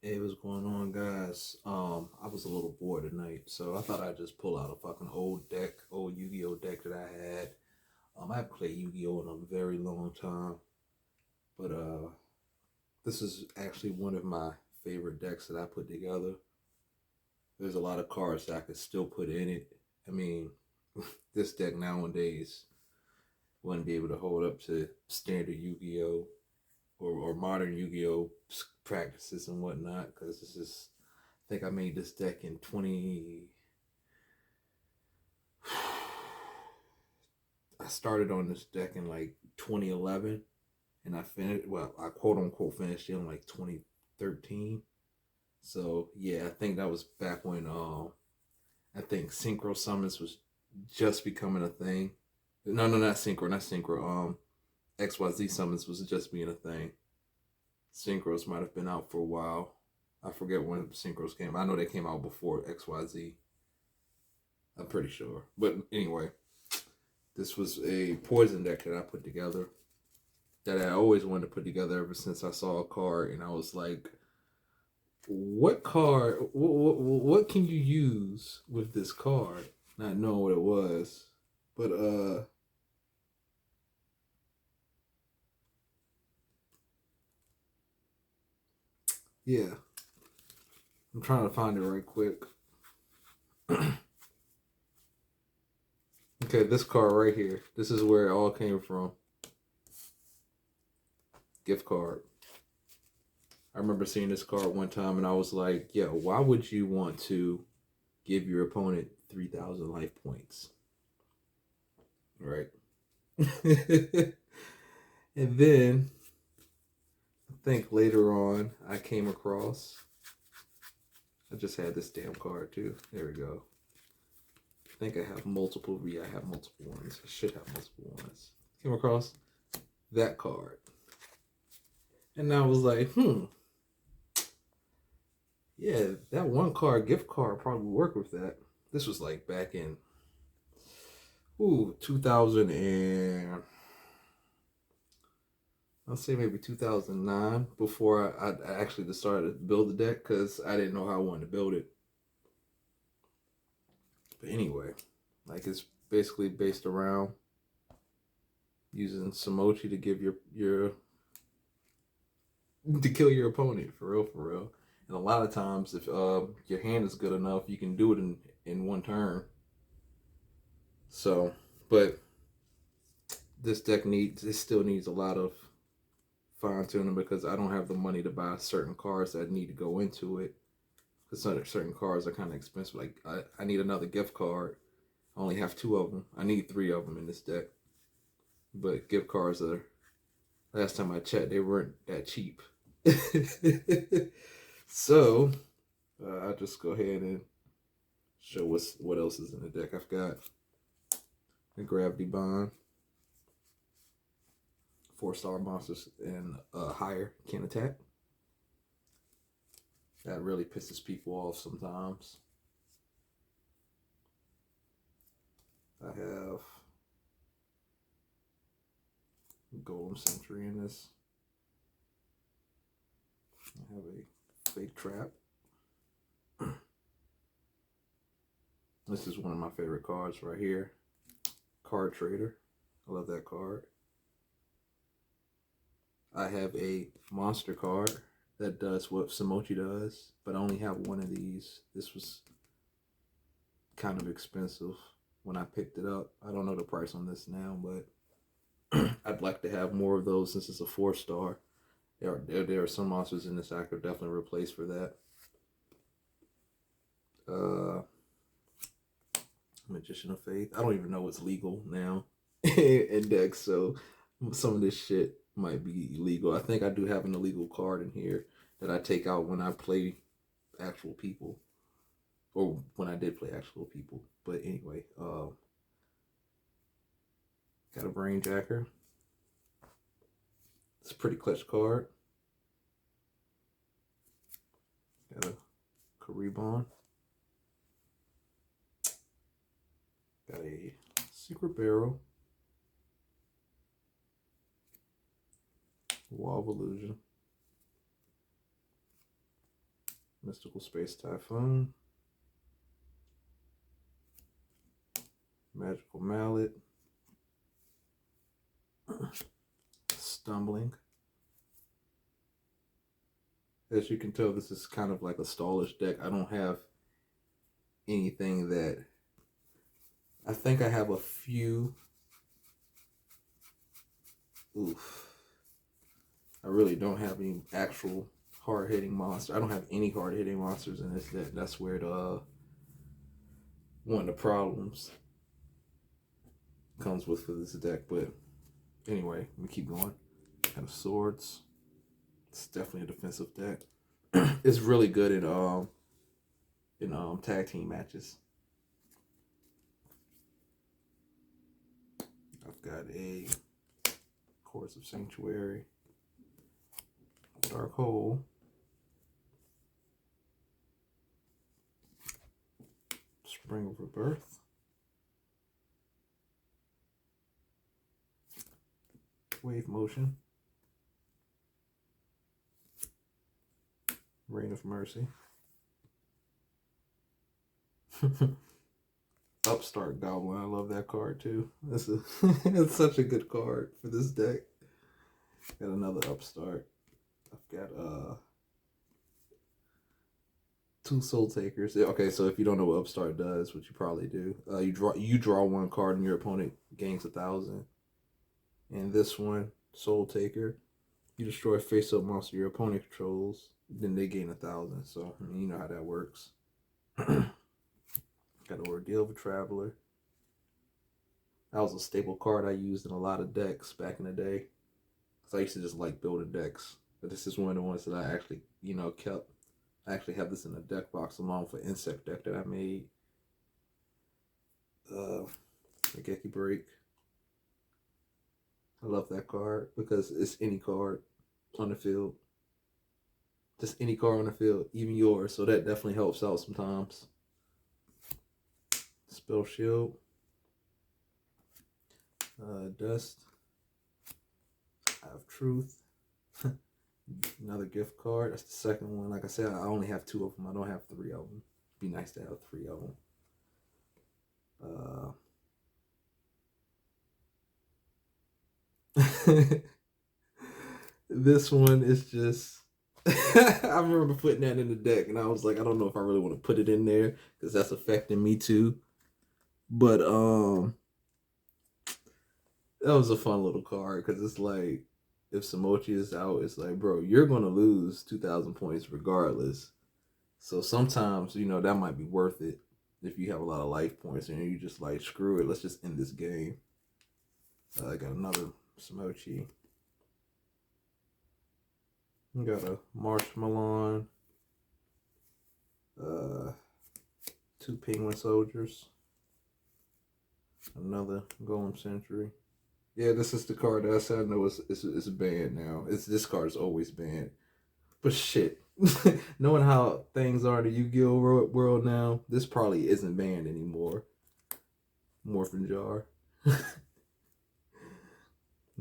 Hey, what's going on, guys? I was a little bored tonight, so I thought I'd just pull out a fucking old Yu-Gi-Oh deck that I had. I haven't played Yu-Gi-Oh in a very long time, but this is actually one of my favorite decks that I put together. There's a lot of cards that I could still put in it. I mean, this deck nowadays wouldn't be able to hold up to standard Yu-Gi-Oh or modern Yu-Gi-Oh practices and whatnot because this is I think I made this deck in 20. I started on this deck in like 2011, and I finished. Well, I quote unquote finished it in like 2013. So yeah, I think that was back when I think synchro summons was just becoming a thing. No, no, not synchro, not synchro. XYZ summons was just being a thing. Synchros might have been out for a while. I forget when synchros came. I know they came out before XYZ. I'm pretty sure. But anyway, this was a poison deck that I put together that I always wanted to put together ever since I saw a card and I was like, what card, what can you use with this card? Not knowing what it was. But, yeah, I'm trying to find it right quick. Okay, this card right here. This is where it all came from. Gift card. I remember seeing this card one time and I was like, yo, why would you want to give your opponent 3,000 life points? Right. And then I think later on I came across, I just had this damn card too. There we go. I think I have multiple, yeah, I have multiple ones. I should have multiple ones. Came across that card. And I was like, yeah, that one card, gift card, probably work with that. This was like back in 2000 and I'll say maybe 2009 before I actually decided to build the deck because I didn't know how I wanted to build it. But anyway, like it's basically based around using simochi to give your to kill your opponent for real, for real. And a lot of times, if your hand is good enough, you can do it in one turn. So, but this deck still needs a lot of fine tuning because I don't have the money to buy certain cards that need to go into it. Because certain cards are kind of expensive. Like I need another gift card. I only have two of them. I need three of them in this deck. But gift cards are, last time I checked, they weren't that cheap. So I'll just go ahead and show what else is in the deck. I've got the Gravity Bond. 4-star monsters and higher can attack. That really pisses people off sometimes. I have Golem Sentry in this. I have a Fake Trap. This is one of my favorite cards right here. Card Trader. I love that card. I have a monster card that does what Simochi does, but I only have one of these. This was kind of expensive when I picked it up. I don't know the price on this now, but I'd like to have more of those since it's a 4-star. There are some monsters in this I could definitely replace for that. Magician of Faith. I don't even know what's legal now in decks, so some of this shit might be illegal. I think I do have an illegal card in here that I take out when I play actual people, or when I did play actual people. But anyway, got a Brainjacker. It's a pretty clutch card. Got a Karibon. Got a Secret Barrel. Wall of Illusion. Mystical Space Typhoon, Magical Mallet, Stumbling. As you can tell, this is kind of like a stallish deck. I don't have anything that... I think I have a few... Oof. I really don't have any actual hard-hitting monsters. I don't have any hard-hitting monsters in this deck. That's where one of the problems comes with for this deck. But anyway, let me keep going. Kind of swords. It's definitely a defensive deck. It's really good in tag team matches. I've got a Chorus of Sanctuary, Dark Hole, Spring of Rebirth, Wave Motion, Reign of Mercy, Upstart Goblin. I love that card too. It's such a good card for this deck. Got another Upstart. I've got 2 Soul Takers. Okay, so if you don't know what Upstart does, which you probably do, you draw 1 card and your opponent gains 1,000. And this one, Soul Taker, you destroy a face-up monster your opponent controls, then they gain 1,000. So I mean, you know how that works. Got Ordeal of a Traveler. That was a staple card I used in a lot of decks back in the day. Because I used to just like building decks. But this is one of the ones that I actually, kept. I actually have this in a deck box along with an insect deck that I made. Geki Break. I love that card because it's any card on the field. Just any card on the field, even yours. So that definitely helps out sometimes. Spell Shield. Dust. I have Truth. Another gift card. That's the second one. Like I said, I only have 2 of them. I don't have 3 of them. It'd be nice to have 3 of them. This one is just... I remember putting that in the deck, and I was like, I don't know if I really want to put it in there because that's affecting me too. But that was a fun little card because it's like, if Simochi is out, it's like, bro, you're gonna lose 2,000 points regardless. So sometimes, that might be worth it if you have a lot of life points and you just like, screw it, let's just end this game. I got another Simochi. We got a Marshmallow. 2 Penguin Soldiers. Another Golem Sentry. Yeah, this is the card that I said I know it's banned now. This card is always banned. But shit, knowing how things are in the Yu-Gi-Oh world now, this probably isn't banned anymore. Morphin Jar.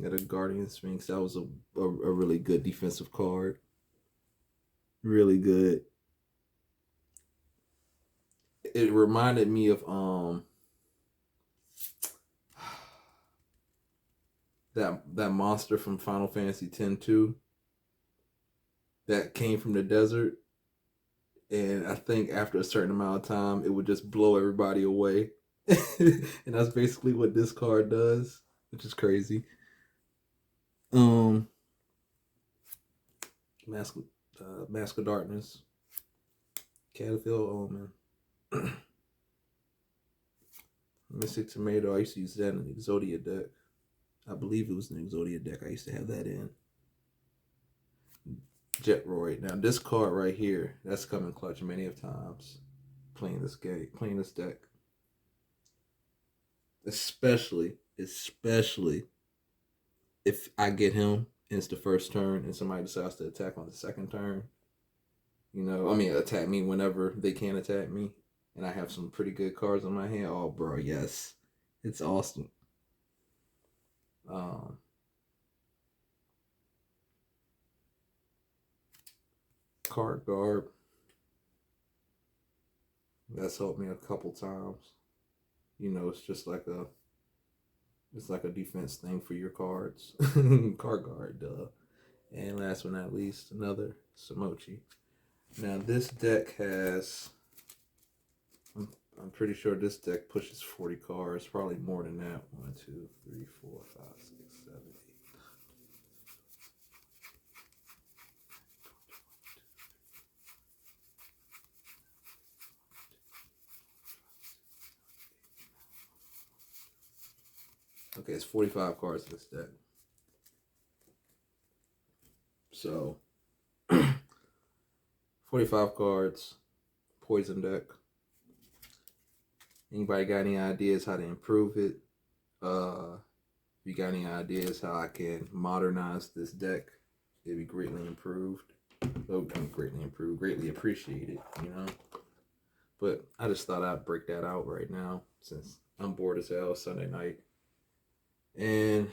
Got a Guardian Sphinx. That was a really good defensive card. Really good. It reminded me of that monster from Final Fantasy X-2 that came from the desert, and I think after a certain amount of time it would just blow everybody away. And that's basically what this card does, which is crazy. Mask of Darkness, Caterpillar Omen, Mystic Tomato. I used to use that in the Exodia deck. I believe it was an Exodia deck. I used to have that in. Jetroid. Now this card right here, that's come in clutch many of times. Playing this deck. Especially if I get him and it's the first turn and somebody decides to attack on the second turn. Attack me whenever they can attack me. And I have some pretty good cards on my hand. Oh, bro, yes. It's awesome. Card Garb. That's helped me a couple times. You know, it's like a defense thing for your cards. Card guard, duh. And last but not least, another simochi. Now this deck has, I'm pretty sure this deck pushes 40 cards, probably more than that. 1, 2, 3, 4, 5, 6, 7, 8. Okay, it's 45 cards in this deck. So 45 cards, poison deck. Anybody got any ideas how to improve it? If you got any ideas how I can modernize this deck, it'd be greatly improved. So greatly improved, greatly appreciated, you know. But I just thought I'd break that out right now since I'm bored as hell Sunday night. And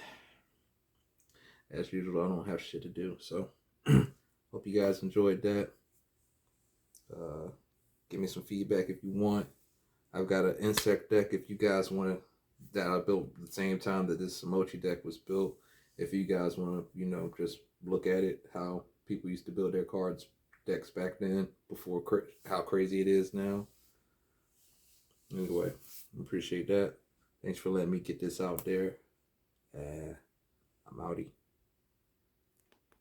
as usual, I don't have shit to do. So hope you guys enjoyed that. Give me some feedback if you want. I've got an insect deck if you guys want to, that I built at the same time that this simochi deck was built. If you guys want to, you know, just look at it, how people used to build their cards decks back then before how crazy it is now. Anyway, appreciate that. Thanks for letting me get this out there. I'm outie.